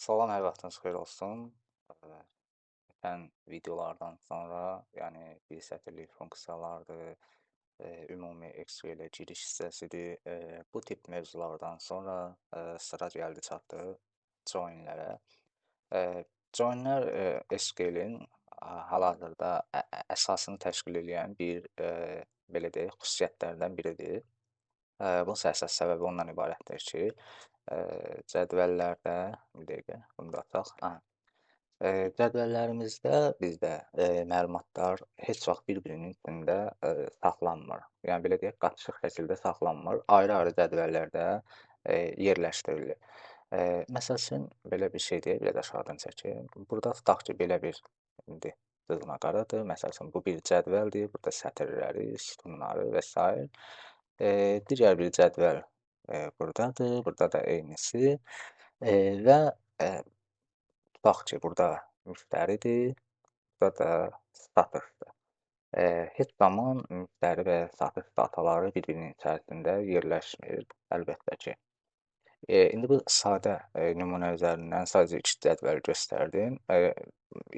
Salam, hər vaxtınız xeyir olsun. Ötən videolardan sonra, yəni bir sətirlik funksiyalardır, ümumi SQL-ə giriş hissəsidir. Bu tip mövzulardan sonra sıra gəldi çatdı joinlərə. Joinlər SQL-in hal-hazırda əsasını təşkil edən bir belə deyək, xüsusiyyətlərdən biridir. Bunun əsas səbəbi ondan ibarətdir ki, cədvəllərdə bir dəqiqə bunu da ataq. Cədvəllərimizdə bizdə məlumatlar heç vaxt bir-birinin içində saxlanmır. Yəni belə deyək, qatışıq şəkildə saxlanmır. Ayrı-ayrı cədvəllərdə yerləşdirilir. Məsəl üçün belə bir şey deyək, biraz aşağıdan çəkim. Burada tutaq ki, belə bir indi qızma qaradır. Məsəl üçün bu bir cədvəldir. Burada sətirləri, sütunları və sair. Digər bir cədvəl burdadır. Burada da eynisi və tutaq ki, burada müştəridir, burada da satışdır. Heç zaman müştəri və satış dataları bir-birinin içərisində yerləşmir, əlbəttə ki. İndi bu sadə nümunə üzərindən sadəcə 2 cədvəl göstərdim.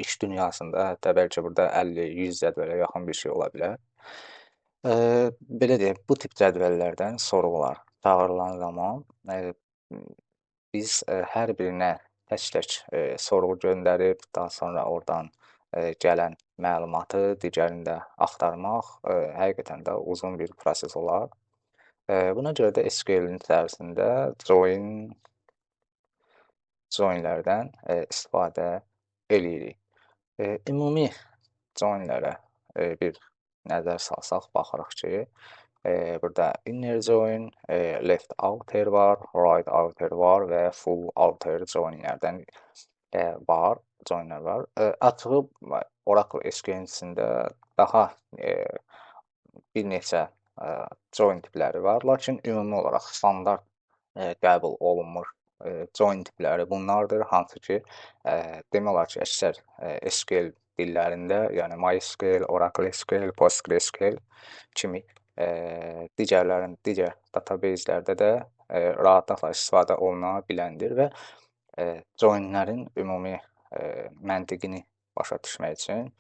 İş dünyasında hətta bəlkə burada 50-100 cədvələ yaxın bir şey ola bilər. Belə deyək, bu tip cədvəllərdən sorğular çağırılan zaman biz hər birinə tək-tək sorğu göndərib, daha sonra oradan gələn məlumatı digərində axtarmaq həqiqətən də uzun bir proses olar. Buna görə də SQL-in içərisində joinlərdən istifadə eləyirik. Ümumi joinlərə bir nəzər salsaq, baxırıq ki, burada inner join, left outer var, right outer var və full outer joinlərdən joinlər var. Açığı Oracle SQL-in içində daha bir neçə join tipləri var, lakin ümumi olaraq standart qəbul olunmuş join tipləri bunlardır, hansı ki, demək olar ki, əksər SQL dillərində, yəni MySQL, Oracle SQL, PostgreSQL kimi digər databeyzlərdə də rahatlıqla istifadə oluna biləndir və joinlərin ümumi məntiqini başa düşmək üçün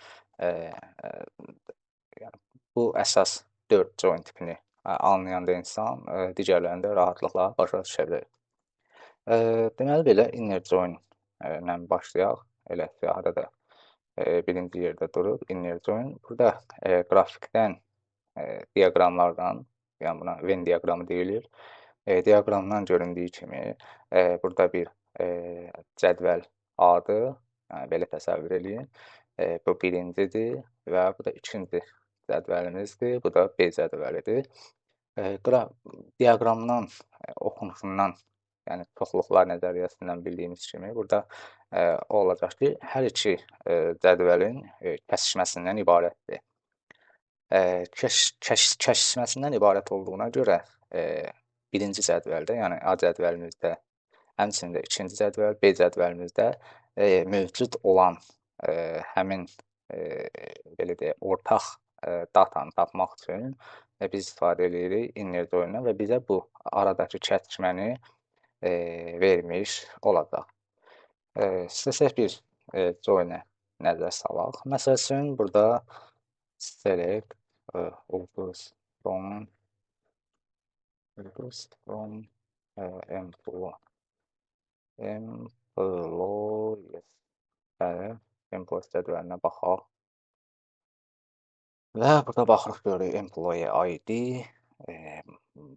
yəni bu əsas 4 join tipini anlayanda insan digərlərini də rahatlıqla başa düşə bilər. Deməli belə inner join ilə başlayaq. Elə siyahıda da birinci yerdə durub inner join. Burada qrafikdən, diaqramlardan, yəni buna Venn diaqramı deyilir. Diaqramdan göründüyü kimi burada bir cədvəl A-dır. Yəni belə təsəvvür eləyin. Bu birincidir və bu da ikinci cədvəlimizdir. Bu da B cədvəlidir. Diaqramdan oxunuşundan, yəni çoxluqlar nəzəriyyəsindən bildiyimiz kimi, burada o olacaq ki, hər iki cədvəlin kəsişməsindən ibarətdir. Kəsişməsindən ibarət olduğuna görə birinci cədvəldə, yəni A cədvəlimizdə, həmçinin də ikinci cədvəl, B cədvəlimizdə mövcud olan həmin belə deyək, ortaq datanı tapmaq üçün biz istifadə edirik inner join-dən və bizə bu aradakı kəsişməni vermiş olacaq. İstəsək bir join-ə nəzər salaq. Məsəl üçün, burada select August from employees. Employees cədvəlinə baxaq. Və burada baxırıq, görürük employee ID,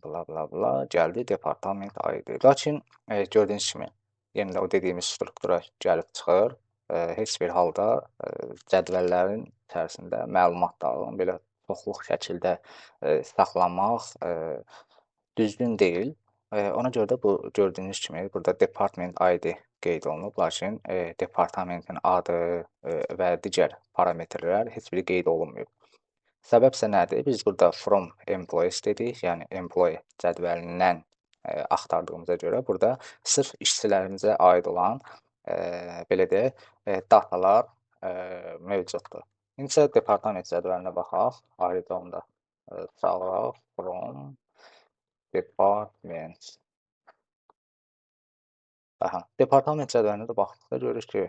bla bla bla, gəldi departament ID. Lakin gördüyünüz kimi, yenə də o dediyimiz struktura gəlib çıxır. Heç bir halda cədvəllərin içərisində məlumatların belə çoxluq şəkildə saxlamaq düzgün deyil. Ona görə də bu gördüyünüz kimi burada department ID qeyd olunub, lakin departamentin adı və digər parametrlər heç biri qeyd olunmayıb. Səbəb isə nədir? Biz burada from employees dedik, yəni employee cədvəlindən axtardığımıza görə burada sırf işçilərimizə aid olan belə deyək, datalar mövcuddur. İndi isə departament cədvəlinə baxaq, ayrıca onda çağıraq from department. Aha, departament cədvəlinə də baxdıqda görürük ki,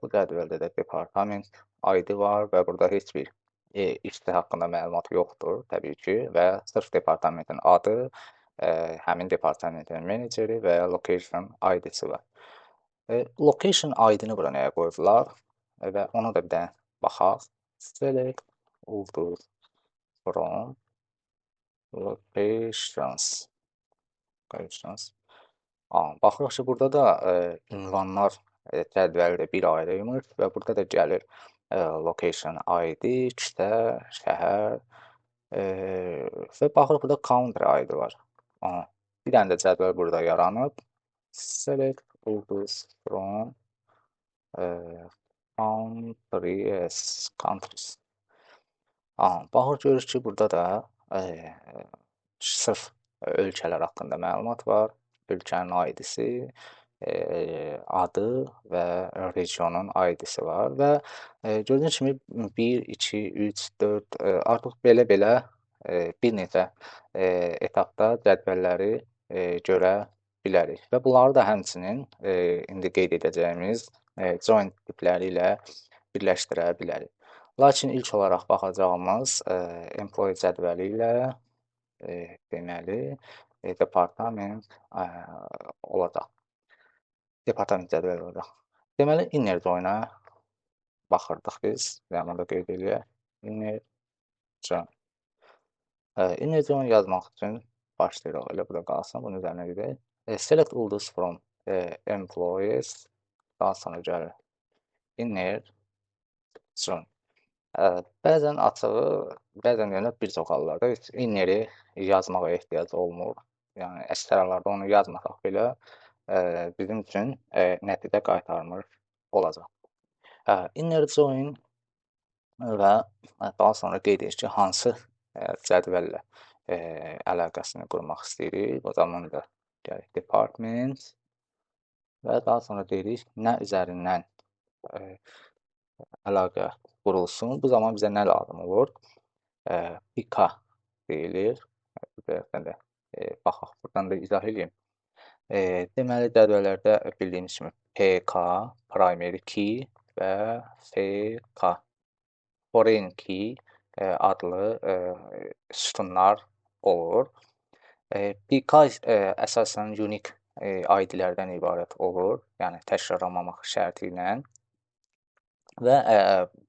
bu cədvəldə də departament ID var və burada heç bir işçi haqqında məlumat yoxdur təbii ki və sırf departamentin adı, həmin departamentin meneceri və ya location ID-si var. Location ID-ni bura nəyə qoydular və ona da bir dənə baxaq. Select ulduz from locations. Baxırıq ki, burada da ünvanlar cədvəli də bir ayrıymış və burada da gəlir location ID, küçə, şəhər və baxırıq burada country ID var. Bir dənə də cədvəl burada yaranıb. Select ulduz from countries. Baxır görürük ki, burada da sırf ölkələr haqqında məlumat var. Ölkənin ID-si, adı və regionun ID-si var və gördüyünüz kimi 1, 2, 3, 4 artıq belə-belə bir neçə etapda cədvəlləri görə bilərik və bunları da həmçinin indi qeyd edəcəyimiz join tipləri ilə birləşdirə bilərik. Lakin ilk olaraq baxacağımız employee cədvəli ilə deməli departament olacaq. Departament cədvəli olacaq. Deməli inner join-a baxırdıq biz. Yəni burada qeyd eləyək. Inner join. Inner join yazmaq üçün başlayırıq. Elə burada qalsın. Bunun üzərinə gedək. Select ulduz from employees. Daha sonra gəlir inner join. Bəzən açığı, bəzən yəni bir çox hallarda inneri yazmağa ehtiyac olmur. Yəni əksər hallarda onu yazmasaq belə bizim üçün nəticə qaytarmır olacaq. Inner join və daha sonra qeyd edirik ki, hansı cədvəllə əlaqəsini qurmaq istəyirik. O zaman da gəlir department və daha sonra deyirik nə üzərindən əlaqə qurulsun. Bu zaman bizə nə lazım olur? PK deyilir. Buradan da baxaq, buradan da izah edeyim. Deməli, cədvəllərdə bildiyimiz kimi PK, primary key və FK, foreign key adlı sütunlar olur. PK əsasən unique ID-lərdən ibarət olur, yəni təkrarlamamaq şərti ilə və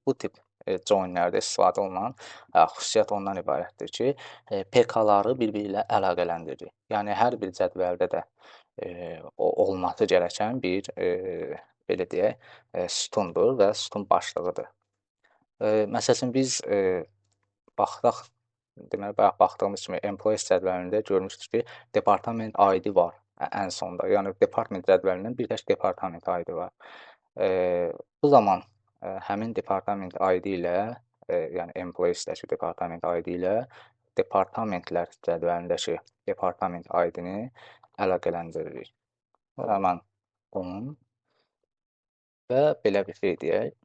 bu tip join-lərdə istifadə olunan xüsusiyyət ondan ibarətdir ki, PK-ları bir-biri ilə əlaqələndirir. Yəni hər bir cədvəldə də olması gərəkən bir belə deyək, sütundur və sütun başlığıdır. Məsəl üçün biz baxdaq, deməli bayaq baxdığımız kimi employees cədvəlində görmüşdük ki, departament ID var ən sonda. Yəni department cədvəlindən bir tək departament ID var. Bu zaman həmin departament ID ilə, yəni employees-dəki departament ID ilə departamentlər cədvəlindəki departament ID-ni əlaqələndiririk. Həmin 10 və belə bir şey deyək.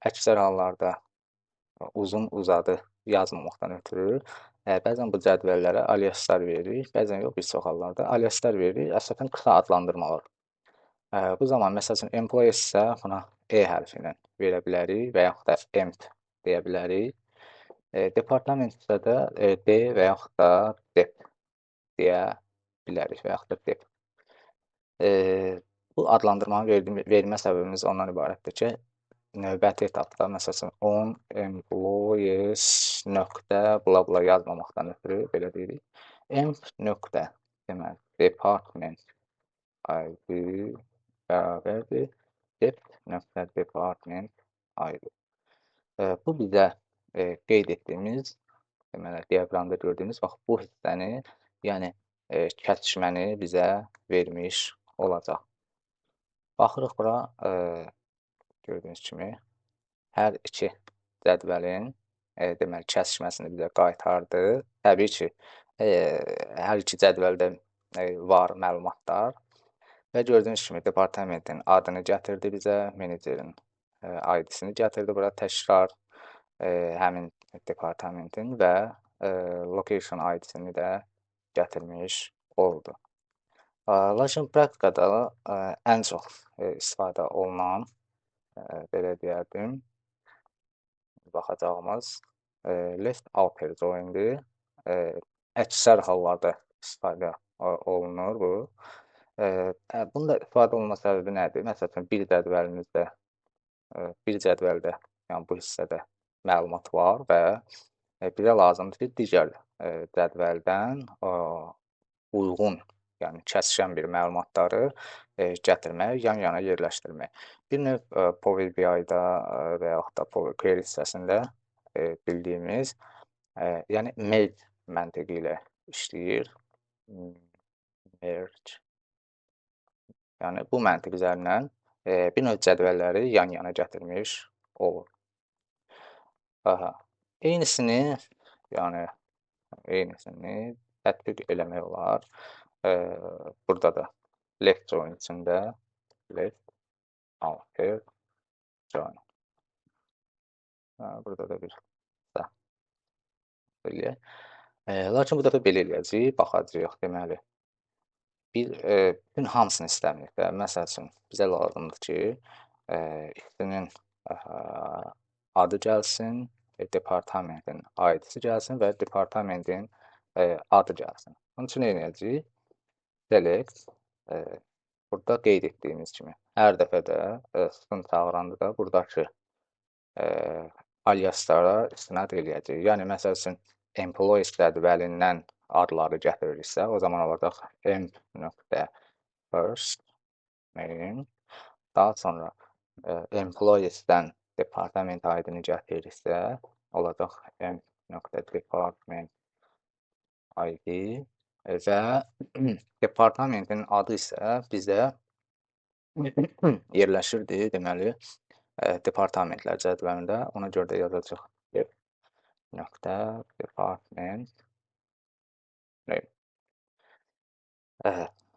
Əksər hallarda uzun-uzadı yazmamaqdan ötürü bəzən bu cədvəllərə aliaslar veririk, bəzən yox, bir çox hallarda aliaslar veririk, əsasən qısa adlandırmalar. Bu zaman məsəl üçün employees isə buna E hərfi ilə verə bilərik və yaxud da emp deyə bilərik. Departament isə də D və yaxud da dep deyə bilərik və yaxud da dep. Bu adlandırmanı vermə səbəbimiz ondan ibarətdir ki, növbəti etapda məsəl üçün 10 employees nöqtə bla bla yazmamaqdan ötürü belə deyirik. Emp nöqtə deməli department ID bərabərdir dep nöqtə department ID. Bu bizə qeyd etdiyimiz, deməli diaqramda gördüyünüz bax bu hissəni, yəni kəsişməni bizə vermiş olacaq. Baxırıq bura, gördüyünüz kimi hər iki cədvəlin deməli kəsişməsini bizə qaytardı. Təbii ki, hər iki cədvəldə var məlumatlar və gördüyünüz kimi departamentin adını gətirdi bizə, menecerin ID-sini gətirdi bura təkrar həmin departamentin və location ID-sini də gətirmiş oldu. Lakin praktikada ən çox istifadə olunan, belə deyərdim, baxacağımız left outer join-dir. Əksər hallarda istifadə olunur bu. Bunun da istifadə olunma səbəbi nədir? Məsəl üçün bir cədvəldə, yəni bu hissədə məlumat var və bizə lazımdır ki, digər cədvəldən uyğun, yəni kəsişən bir məlumatları gətirmək, yan-yana yerləşdirmək. Bir növ Power BI-da və yaxud da Power Query hissəsində bildiyimiz, yəni merge məntiqi ilə işləyir. Merge. Yəni bu məntiq üzərindən bir növ cədvəlləri yan-yana gətirmiş olur. Eynisini, yəni eynisini tətbiq eləmək olar. Burada da left join içində left outer join. Burada da bir eləyək. Lakin bu dəfə belə eləyəcəyik, baxacağıq deməli. Bütün hamısını istəmirik də. Məsəl üçün bizə lazımdır ki, işçinin adı gəlsin, departamentin ID-si gəlsin və departamentin adı gəlsin. Bunun üçün nə edəcəyik? Select, burada qeyd etdiyimiz kimi hər dəfə də sütun çağıranda da buradakı aliaslara istinad eləyəcəyik. Yəni məsəl üçün employees cədvəlindən adları gətiririksə, o zaman olacaq emp.first name, daha sonra employees-dən departament ID-ni gətiririksə, olacaq emp.department ID və departamentin adı isə bizdə yerləşirdi, deməli, departamentlər cədvəlində. Ona görə də yazacaq department name.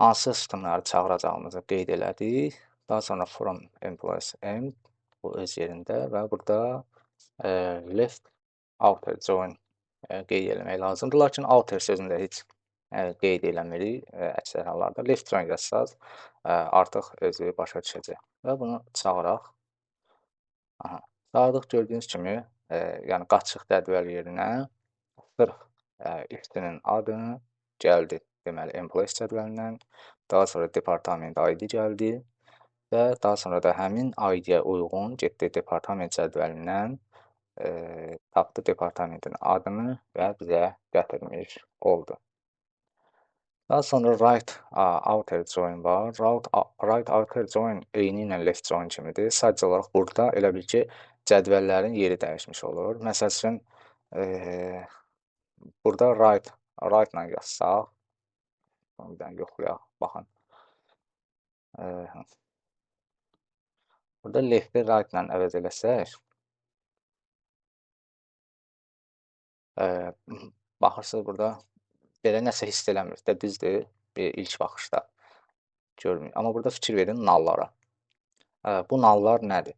Hansı sütunları çağıracağımızı qeyd elədik. Daha sonra from employees end bu öz yerində və burada left outer join qeyd eləmək lazımdır. Lakin outer sözündə heç qeyd eləmirik əksər hallarda. Left join yazsaz artıq özü başa düşəcək. Və bunu çağıraq. Çağırdıq gördüyünüz kimi, yəni qaçıq cədvəl yerinə sırf işçinin adını gəldi. Deməli, employees cədvəlindən, daha sonra departament ID gəldi və daha sonra da həmin ID-yə uyğun getdi departament cədvəlindən, tapdı departamentin adını və bizə gətirmiş oldu. Daha sonra right outer join var. Right outer join eyni ilə left join kimidir. Sadəcə olaraq burada elə bil ki, cədvəllərin yeri dəyişmiş olur. Məsəl üçün, burada right-la yazsaq, bir dənə yoxlayaq, baxın. Burada left-i right-la əvəz eləsək, baxırsınız burada belə nəsə hiss eləmir də, düzdür, ilk baxışda görmür. Amma burada fikir verin nallara. Bu nallar nədir?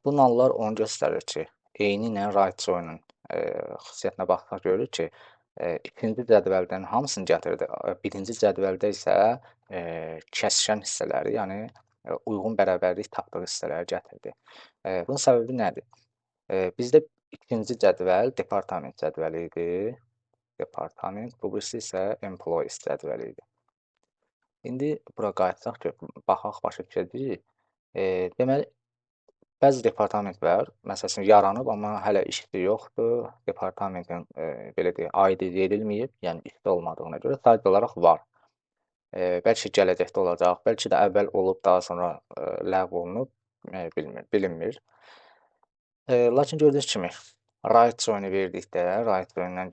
Bu nallar onu göstərir ki, eyni ilə right join-un xüsusiyyətinə baxsaq görürük ki, ikinci cədvəldən hamısını gətirdi. Birinci cədvəldə isə kəsişən hissələri, yəni uyğun bərabərlik tapdığı hissələri gətirdi. Bunun səbəbi nədir? Bizdə ikinci cədvəl departament cədvəli idi. Departament, bu birisi isə employees cədvəli idi. İndi bura qayıtsaq ki, baxaq başa düşəcəyik. Deməli, bəzi departamentlər, məsəl üçün, yaranıb, amma hələ işçi yoxdur. Departamentin, belə deyək, ID verilməyib, yəni işçi olmadığına görə sadəcə olaraq var. Bəlkə gələcəkdə olacaq, bəlkə də əvvəl olub, daha sonra ləğv olunub, bilinmir. Lakin gördüyünüz kimi, right join-u verdikdə, right join-dən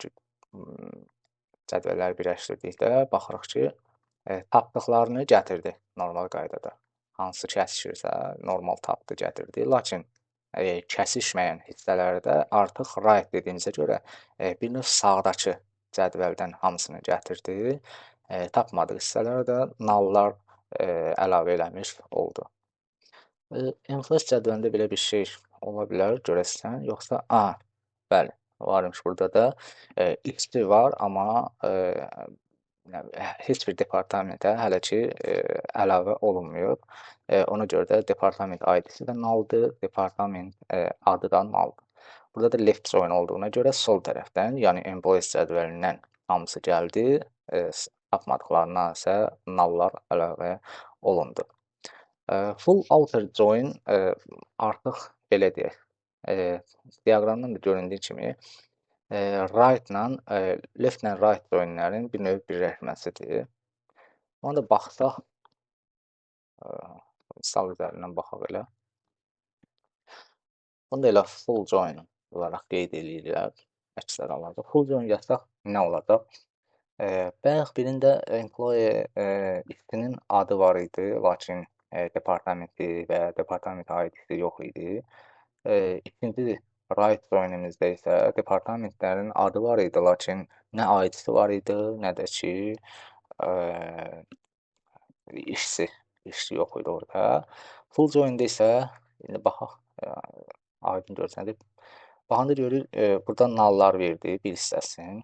cədvəlləri birləşdirdikdə baxırıq ki, tapdıqlarını gətirdi normal qaydada. Hansı kəsişirsə, normal tapdı, gətirdi. Lakin kəsişməyən hissələrdə artıq right dediyimizə görə bir növ sağdakı cədvəldən hamısını gətirdi. Tapmadığı hissələrə də nallar əlavə eləmiş oldu. Employees cədvəlində belə bir şey ola bilər, görəsən, yoxsa bəli, varmış burada da işçi var, amma heç bir departamentə hələ ki, əlavə olunmayıb. Ona görə də departament ID-si də nulldur, departament adı da nulldur. Burada da left join olduğuna görə sol tərəfdən, yəni employees cədvəlindən hamısı gəldi, tapmadıqlarından isə nulllar əlavə olundu. Full outer join artıq belə deyək, diaqramdan da göründüyü kimi right-la left-lə right joinlərin bir növ birləşməsidir. Ona da baxsaq, misal üzərindən baxaq elə. Bunu da elə full join olaraq qeyd eləyirlər əksər hallarda. Full join yazsaq nə olacaq? Bayaq birində employee işçinin adı var idi, lakin departamenti və departament ID-si yox idi. İkinci right joinimizdə isə departamentlərin adı var idi, lakin nə ID-si var idi, nə də ki işçi yox idi orada. Full join-də isə indi baxaq, aydın görsənir. Baxanda görürük, burada nulllar verdi bir hissəsini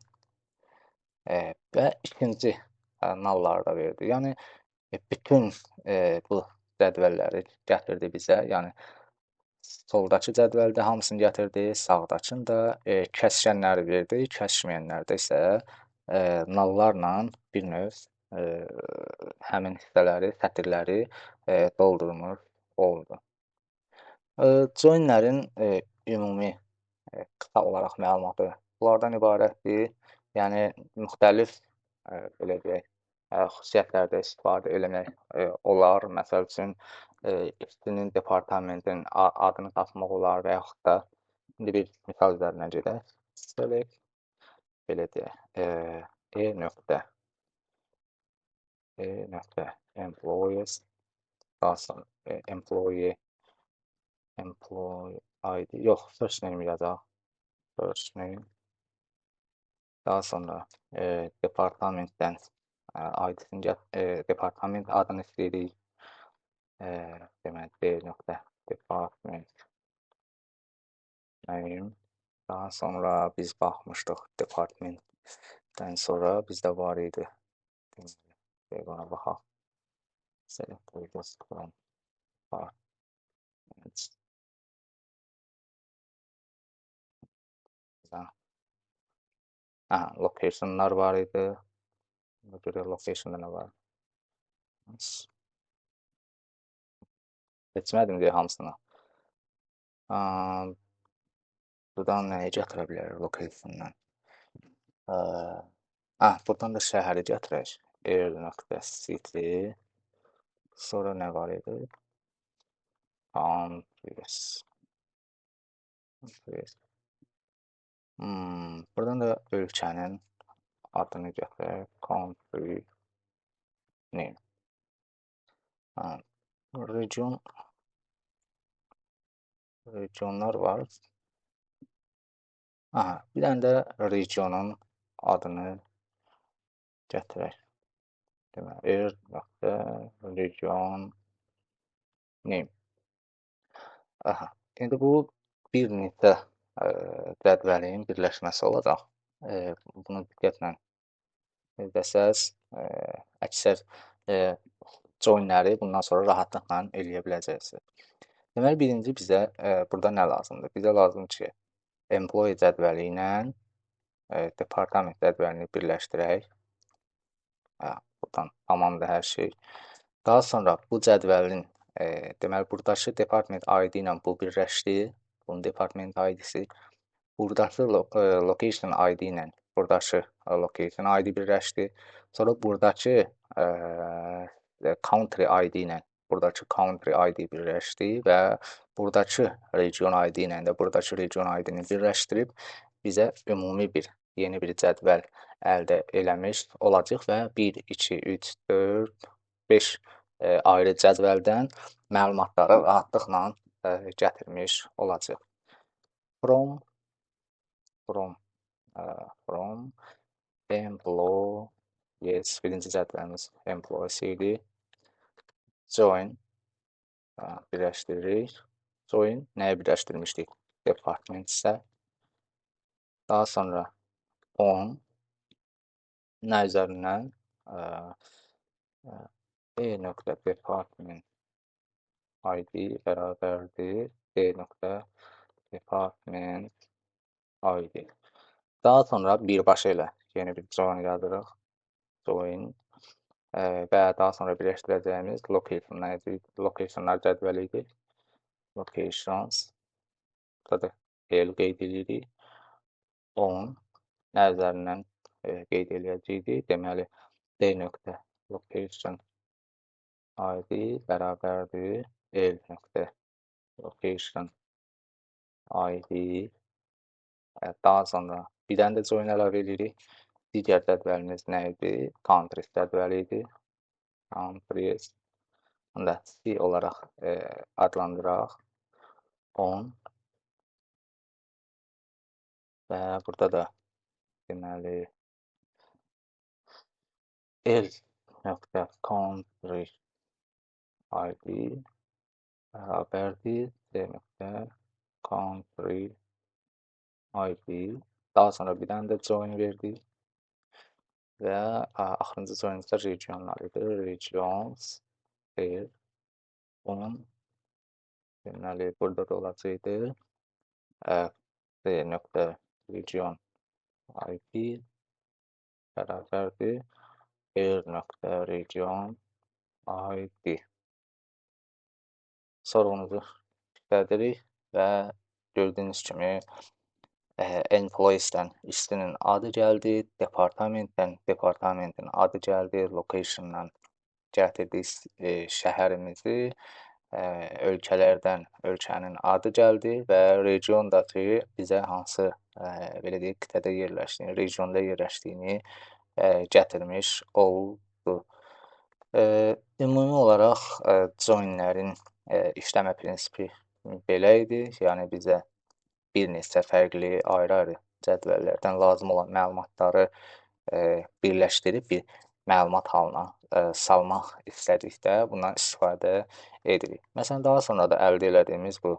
və ikinci nullları da verdi. Yəni bütün bu cədvəlləri gətirdi bizə. Yəni soldakı cədvəldə hamısını gətirdi, sağdakını da kəsişənləri verdi, kəsişməyənlərdə isə nulllarla bir növ həmin hissələri, sətirləri doldurmuş oldu. Joinlərin ümumi qısa olaraq məlumatı bunlardan ibarətdir. Yəni müxtəlif belə deyək, xüsusiyyətlərdə istifadə eləmək olar. Məsəl üçün işçinin departamentin adını tapmaq olar və yaxud da indi bir misal üzərindən gedək. Select belə deyək, employees daha sonra employee ID yox, first name yazacaq. First name daha sonra departamentdən ID-sini departament adını istəyirik. Deməli D.department name. Daha sonra biz baxmışdıq departmentdən sonra bizdə var idi. Deməli, ona baxaq. Select from departments. Locationlar var idi. Buna görə locationda nə var? Seçmədim deyə hamısını. Buradan nəyi gətirə bilərik locationdan? Buradan da şəhəri gətirək. Air.city. Sonra nə var idi? Countries. Buradan da ölkənin adını gətirək. Country name. Regionlar var. Bir dənə də regionun adını gətirək. Deməli, region name. İndi bu bir neçə cədvəlin birləşməsi olacaq. Bunu diqqətlə izləsəz, əksər joinləri bundan sonra rahatlıqla eləyə biləcəksiniz. Deməli, birinci bizə burada nə lazımdır? Bizə lazımdır ki, employee cədvəli ilə departament cədvəlini birləşdirək. Buradan tamamdır hər şey. Daha sonra bu cədvəlin, deməli, buradakı department ID ilə bu birləşdi. Bunun department ID-si. Buradakı location ID ilə buradakı location ID birləşdi. Sonra buradakı country ID ilə buradakı country ID birləşdi və buradakı region ID ilə də buradakı region ID-ni birləşdirib bizə ümumi bir yeni bir cədvəl əldə eləmiş olacaq və 1, 2, 3, 4, 5 ayrı cədvəldən məlumatları rahatlıqla gətirmiş olacaq. From employees, birinci cədvəlimiz employees idi. Join birləşdiririk. Join nəyə birləşdirmişdik? Department isə. Daha sonra on nə üzərindən? Eee, E.department ID bərabərdir D.department ID. Daha sonra birbaşa ilə yeni bir join yazırıq. Join və daha sonra birləşdirəcəyimiz locationlar cədvəli idi. Locations. Burada da L qeyd edirik. On nəzərindən qeyd eləyəcəyik. Deməli, D.location ID bərabərdir L.location ID. Daha sonra bir dənə də join əlavə edirik. Digər cədvəlimiz nə idi? Countries cədvəli idi. Countries. Bunu da C olaraq adlandıraq. On. Və burada da deməli L.country ID bərabərdir D.country ID. Daha sonra bir dənə də join verdik. Və axırıncı join isə regionlar idi. Regions onun deməli burada da olacaqdı. D.region ID bərabərdir R.region ID. Sorğumuzu işlədirik və gördüyünüz kimi employees-dən işçinin adı gəldi, departamentin adı gəldi, location-dan gətirdik şəhərimizi, ölkələrdən ölkənin adı gəldi və regiondakı bizə hansı belə deyək qitədə yerləşdiyini, regionda yerləşdiyini gətirmiş oldu. Ümumi olaraq joinlərin işləmə prinsipi belə idi. Yəni bizə bir neçə fərqli ayrı-ayrı cədvəllərdən lazım olan məlumatları birləşdirib bir məlumat halına salmaq istədikdə bundan istifadə edirik. Məsələn, daha sonra da əldə elədiyimiz bu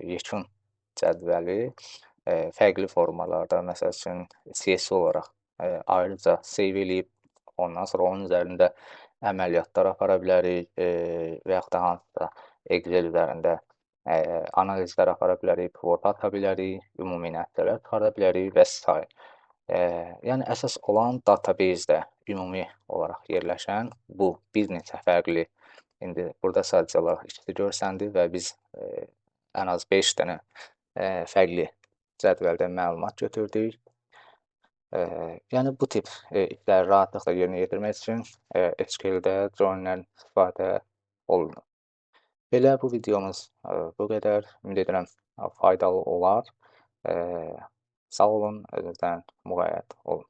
yekun cədvəli fərqli formalarda, məsəl üçün CSV olaraq ayrıca save eləyib, ondan sonra onun üzərində əməliyyatlar apara bilərik və yaxud da hansısa Excel üzərində analizlər apara bilərik, pivot ata bilərik, ümumi nəticələr çıxarda bilərik və s. Yəni əsas olan database-də ümumi olaraq yerləşən bu bir neçə fərqli, indi burada sadəcə olaraq ikisi görsəndi və biz ən az 5 dənə fərqli cədvəldən məlumat götürdük. Yəni bu tip işləri rahatlıqla yerinə yetirmək üçün SQL-də joinlərdən istifadə olunur. Belə bu videomuz bu qədər. Ümid edirəm faydalı olar. Sağ olun, özünüzdən müğayət olun.